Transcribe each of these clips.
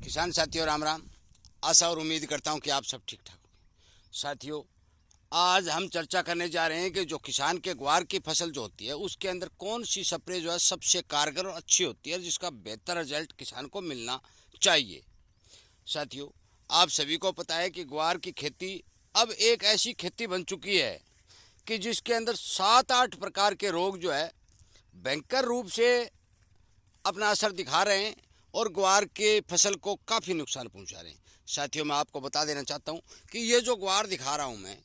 किसान साथियों राम राम। आशा और उम्मीद करता हूं कि आप सब ठीक ठाक होंगे। साथियों, आज हम चर्चा करने जा रहे हैं कि जो किसान के ग्वार की फसल जो होती है उसके अंदर कौन सी स्प्रे जो है सबसे कारगर और अच्छी होती है, जिसका बेहतर रिजल्ट किसान को मिलना चाहिए। साथियों, आप सभी को पता है कि ग्वार की खेती अब एक ऐसी खेती बन चुकी है कि जिसके अंदर 7-8 प्रकार के रोग जो है भयंकर रूप से अपना असर दिखा रहे हैं और ग्वार के फसल को काफ़ी नुकसान पहुंचा रहे हैं। साथियों, मैं आपको बता देना चाहता हूं कि ये जो ग्वार दिखा रहा हूं मैं,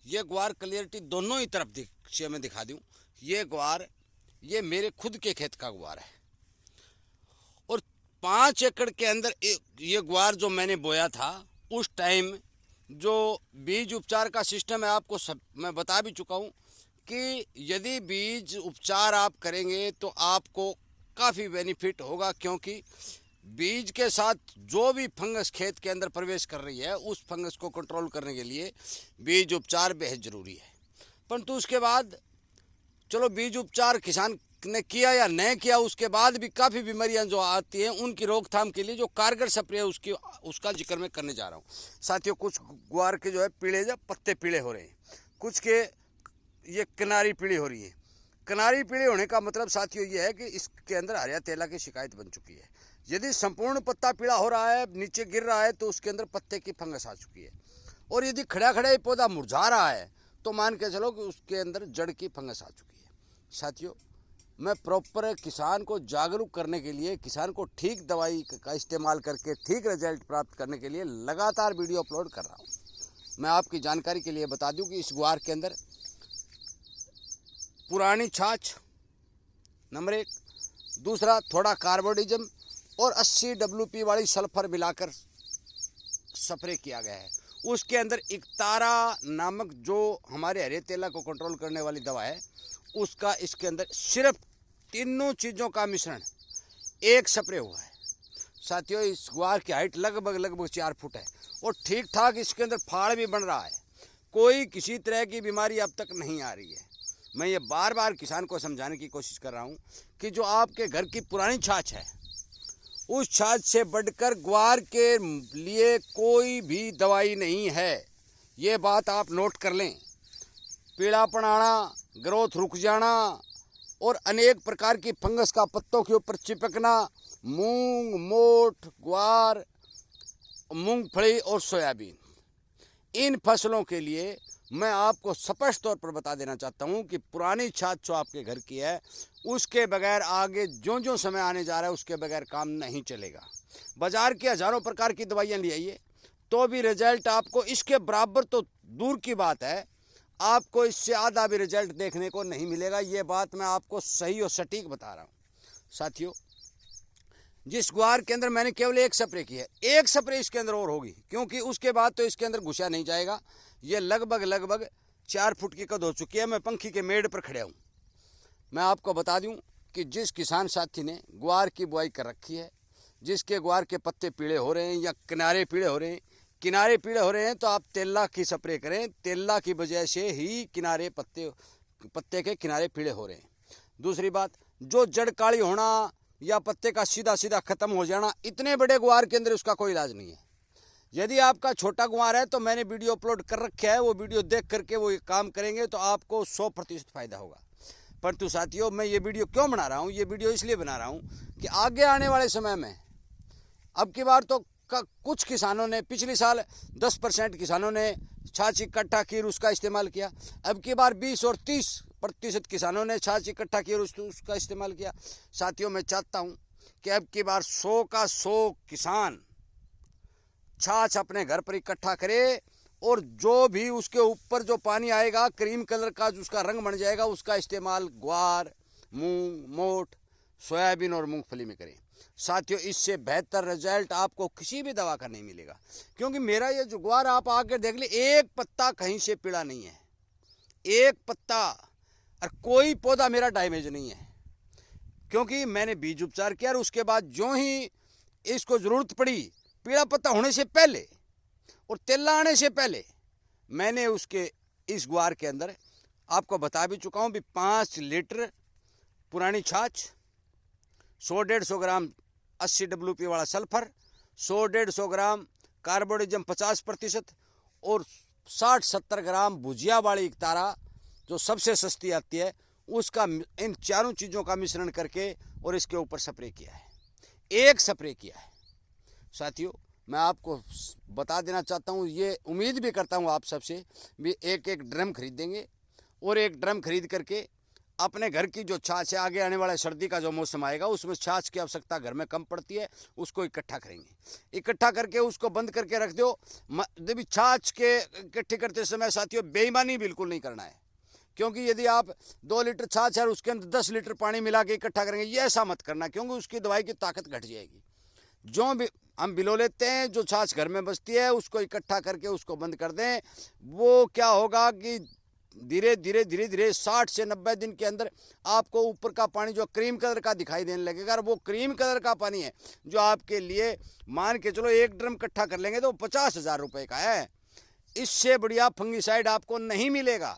ये ग्वार क्लियरिटी दोनों ही तरफ से मैं दिखा दूं। ये ग्वार ये मेरे खुद के खेत का ग्वार है और 5 एकड़ के अंदर ये ग्वार जो मैंने बोया था उस टाइम जो बीज उपचार का सिस्टम है आपको सब मैं बता भी चुका हूं कि यदि बीज उपचार आप करेंगे तो आपको काफ़ी बेनिफिट होगा, क्योंकि बीज के साथ जो भी फंगस खेत के अंदर प्रवेश कर रही है उस फंगस को कंट्रोल करने के लिए बीज उपचार बेहद ज़रूरी है। परंतु उसके बाद चलो बीज उपचार किसान ने किया या नहीं किया, उसके बाद भी काफ़ी बीमारियां जो आती हैं उनकी रोकथाम के लिए जो कारगर स्प्रे है उसका जिक्र मैं करने जा रहा हूँ। साथियों, कुछ ग्वार के जो है पीले जब पत्ते पीले हो रहे हैं, कुछ के ये किनारी पीली हो रही है। किनारी पीली होने का मतलब साथियों ये है कि इसके अंदर हरिया तेला की शिकायत बन चुकी है। यदि संपूर्ण पत्ता पीला हो रहा है, नीचे गिर रहा है, तो उसके अंदर पत्ते की फंगस आ चुकी है। और यदि खड़ा खड़ा ही पौधा मुरझा रहा है तो मान के चलो कि उसके अंदर जड़ की फंगस आ चुकी है। साथियों, मैं प्रॉपर किसान को जागरूक करने के लिए, किसान को ठीक दवाई का इस्तेमाल करके ठीक रिजल्ट प्राप्त करने के लिए लगातार वीडियो अपलोड कर रहा हूँ। मैं आपकी जानकारी के लिए बता दूँ कि इस ग्वार के अंदर पुरानी छाछ नंबर 1, दूसरा थोड़ा कार्बोडिज्म और 80 WP वाली सल्फर मिलाकर स्प्रे किया गया है। उसके अंदर इकतारा नामक जो हमारे हरे तेला को कंट्रोल करने वाली दवा है उसका इसके अंदर सिर्फ तीनों चीज़ों का मिश्रण एक स्प्रे हुआ है। साथियों, इस ग्वार की हाइट लगभग 4 फुट है और ठीक ठाक इसके अंदर फाड़ भी बन रहा है। कोई किसी तरह की बीमारी अब तक नहीं आ रही है। मैं ये बार बार किसान को समझाने की कोशिश कर रहा हूँ कि जो आपके घर की पुरानी छाछ है उस छाछ से बढ़कर ग्वार के लिए कोई भी दवाई नहीं है। ये बात आप नोट कर लें। पीलापन आना, ग्रोथ रुक जाना और अनेक प्रकार की फंगस का पत्तों के ऊपर चिपकना, मूंग, मोठ, ग्वार, मूंगफली और सोयाबीन, इन फसलों के लिए मैं आपको स्पष्ट तौर पर बता देना चाहता हूं कि पुरानी छाछ जो आपके घर की है उसके बगैर आगे जो समय आने जा रहा है उसके बगैर काम नहीं चलेगा। बाजार की हज़ारों प्रकार की दवाइयां ले आइए तो भी रिजल्ट आपको इसके बराबर तो दूर की बात है, आपको इससे आधा भी रिजल्ट देखने को नहीं मिलेगा। ये बात मैं आपको सही और सटीक बता रहा हूँ। साथियों, जिस ग्वार के अंदर मैंने केवल एक स्प्रे की है, एक स्प्रे इसके अंदर और होगी, क्योंकि उसके बाद तो इसके अंदर घुसा नहीं जाएगा। ये लगभग 4 फुट की कद हो चुकी है। मैं पंखी के मेड़ पर खड़ा हूँ। मैं आपको बता दूं कि जिस किसान साथी ने ग्वार की बुआई कर रखी है, जिसके ग्वार के पत्ते पीले हो रहे हैं या किनारे पीले हो रहे हैं, किनारे पीले हो रहे हैं तो आप तेला की स्प्रे करें। तेला की वजह से ही किनारे पत्ते के किनारे पीले हो रहे हैं। दूसरी बात, जो जड़ काली होना या पत्ते का सीधा खत्म हो जाना, इतने बड़े ग्वार के अंदर उसका कोई इलाज नहीं है। यदि आपका छोटा ग्वार है तो मैंने वीडियो अपलोड कर रखा है, वो वीडियो देख करके वो काम करेंगे तो आपको 100% फायदा होगा। परंतु साथियों, मैं ये वीडियो क्यों बना रहा हूँ? ये वीडियो इसलिए बना रहा हूँ कि आगे आने वाले समय में, अब की बार तो कुछ किसानों ने, पिछले साल 10% किसानों ने छाछ इकट्ठा की उसका इस्तेमाल किया। अब की बार 20 और 30% किसानों ने छाछ इकट्ठा की उसका इस्तेमाल किया। साथियों, मैं चाहता हूँ कि अब की बार 100 का 100 किसान छाछ अपने घर पर इकट्ठा करे और जो भी उसके ऊपर जो पानी आएगा क्रीम कलर का, जो उसका रंग बन जाएगा, उसका इस्तेमाल ग्वार, मूंग, मोठ, सोयाबीन और मूंगफली में करें। साथियों, इससे बेहतर रिजल्ट आपको किसी भी दवा का नहीं मिलेगा, क्योंकि मेरा ये जो ग्वार आप आकर देख ले, एक पत्ता कहीं से पीला नहीं है, एक पत्ता, और कोई पौधा मेरा डैमेज नहीं है, क्योंकि मैंने बीज उपचार किया और उसके बाद जो ही इसको ज़रूरत पड़ी, पीला पत्ता होने से पहले और तेला आने से पहले, मैंने उसके इस ग्वार के अंदर आपको बता भी चुका हूँ भी 5 लीटर पुरानी छाछ, 100-150 ग्राम 80 WP वाला सल्फर, 100-150 ग्राम कार्बोडिजम 50% और 60-70 ग्राम भुजिया वाली एक तारा जो सबसे सस्ती आती है, उसका इन चारों चीज़ों का मिश्रण करके और इसके ऊपर स्प्रे किया है। एक स्प्रे किया है साथियों। मैं आपको बता देना चाहता हूँ, ये उम्मीद भी करता हूँ आप सबसे भी एक एक ड्रम खरीदेंगे और एक ड्रम खरीद करके अपने घर की जो छाछ है, आगे आने वाला सर्दी का जो मौसम आएगा उसमें छाछ की आवश्यकता घर में कम पड़ती है, उसको इकट्ठा करेंगे। इकट्ठा करके उसको बंद करके रख दो। जब छाछ के इकट्ठे करते समय साथियों बेईमानी बिल्कुल नहीं करना है, क्योंकि यदि आप 2 लीटर छाछ है उसके अंदर 10 लीटर पानी मिला के इकट्ठा करेंगे, ये ऐसा मत करना, क्योंकि उसकी दवाई की ताकत घट जाएगी। जो भी हम बिलो लेते हैं, जो छाछ घर में बचती है उसको इकट्ठा करके उसको बंद कर दें। वो क्या होगा कि धीरे धीरे 60 से 90 दिन के अंदर आपको ऊपर का पानी जो क्रीम कलर का दिखाई देने लगेगा। और वो क्रीम कलर का पानी है जो आपके लिए मान के चलो एक ड्रम इकट्ठा कर लेंगे तो 50,000 रुपये का है। इससे बढ़िया फंगिसाइड आपको नहीं मिलेगा।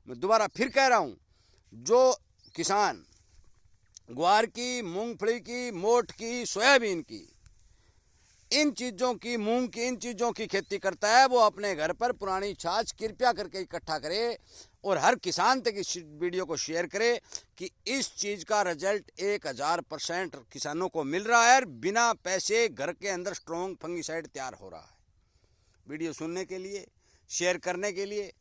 मैं दोबारा फिर कह रहा हूँ, जो किसान ग्वार की, मूंगफली की, मोठ की, सोयाबीन की, इन चीज़ों की, मूंग की, इन चीज़ों की खेती करता है, वो अपने घर पर पुरानी छाछ कृपया करके इकट्ठा करे और हर किसान तक इस वीडियो को शेयर करे कि इस चीज़ का रिजल्ट 1000% किसानों को मिल रहा है। बिना पैसे घर के अंदर स्ट्रॉन्ग फंगिसाइड तैयार हो रहा है। वीडियो सुनने के लिए, शेयर करने के लिए,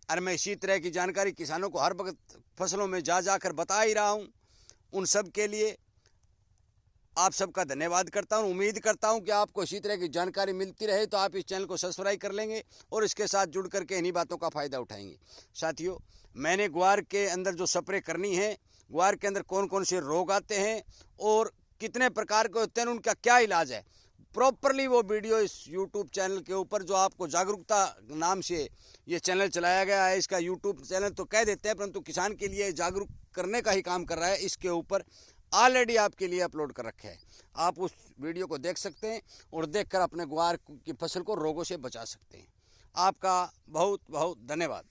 और मैं इसी तरह की जानकारी किसानों को हर वक्त फसलों में जा कर बता ही रहा हूँ। उन सब के लिए आप सबका धन्यवाद करता हूँ। उम्मीद करता हूँ कि आपको इसी तरह की जानकारी मिलती रहे, तो आप इस चैनल को सब्सक्राइब कर लेंगे और इसके साथ जुड़ करके इन्हीं बातों का फ़ायदा उठाएंगे। साथियों, मैंने ग्वार के अंदर जो स्प्रे करनी है, ग्वार के अंदर कौन कौन से रोग आते हैं और कितने प्रकार के होते हैं, उनका क्या इलाज है, प्रॉपरली वो वीडियो इस यूट्यूब चैनल के ऊपर, जो आपको जागरूकता नाम से ये चैनल चलाया गया है, इसका यूट्यूब चैनल तो कह देते हैं परंतु किसान के लिए जागरूक करने का ही काम कर रहा है, इसके ऊपर ऑलरेडी आपके लिए अपलोड कर रखे हैं। आप उस वीडियो को देख सकते हैं और देखकर अपने ग्वार की फसल को रोगों से बचा सकते हैं। आपका बहुत बहुत धन्यवाद।